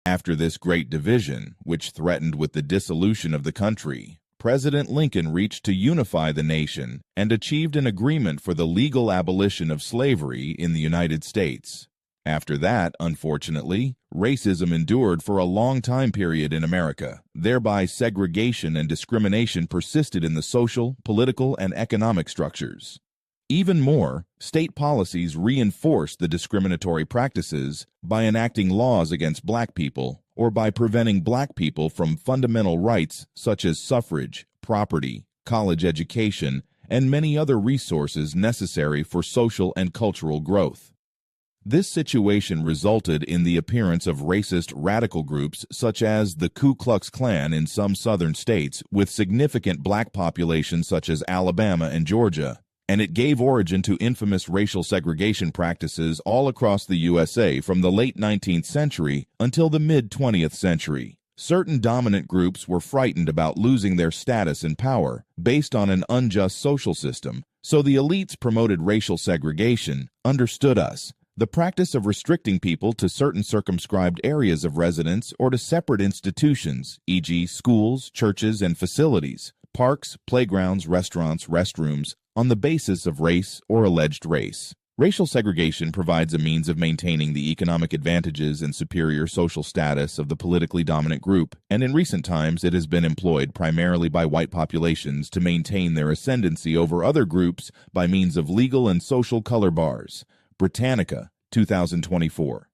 After this great division, which threatened with the dissolution of the country, President Lincoln reached to unify the nation and achieved an agreement for the legal abolition of slavery in the United States. After that, unfortunately, racism endured for a long time period in America. Thereby, segregation and discrimination persisted in the social, political, and economic structures. Even more, state policies reinforced the discriminatory practices by enacting laws against black people or by preventing black people from fundamental rights such as suffrage, property, college education, and many other resources necessary for social and cultural growth. This situation resulted in the appearance of racist radical groups such as the Ku Klux Klan in some southern states with significant black populations such as Alabama and Georgia, and it gave origin to infamous racial segregation practices all across the USA from the late 19th century until the mid-20th century. Certain dominant groups were frightened about losing their status and power based on an unjust social system, so the elites promoted racial segregation, understood us, the practice of restricting people to certain circumscribed areas of residence or to separate institutions, e.g. schools, churches, and facilities, parks, playgrounds, restaurants, restrooms, on the basis of race or alleged race. Racial segregation provides a means of maintaining the economic advantages and superior social status of the politically dominant group, and in recent times it has been employed primarily by white populations to maintain their ascendancy over other groups by means of legal and social color bars. Britannica, 2024.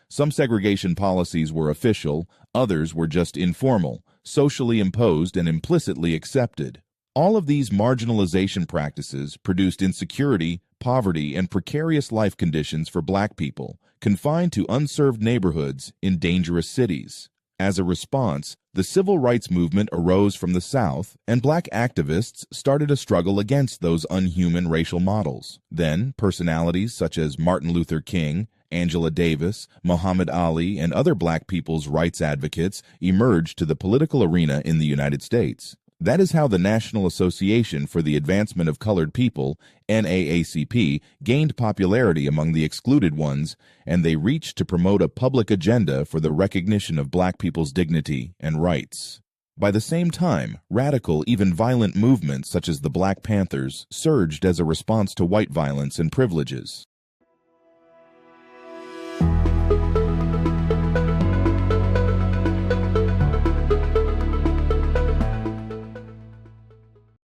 Some segregation policies were official, others were just informal, socially imposed and implicitly accepted. All of these marginalization practices produced insecurity, poverty, and precarious life conditions for black people, confined to unserved neighborhoods in dangerous cities. As a response, the civil rights movement arose from the South, and black activists started a struggle against those unhuman racial models. Then, personalities such as Martin Luther King, Angela Davis, Muhammad Ali, and other black people's rights advocates emerged to the political arena in the United States. That is how the National Association for the Advancement of Colored People, NAACP, gained popularity among the excluded ones, and they reached to promote a public agenda for the recognition of black people's dignity and rights. By the same time, radical, even violent movements such as the Black Panthers surged as a response to white violence and privileges.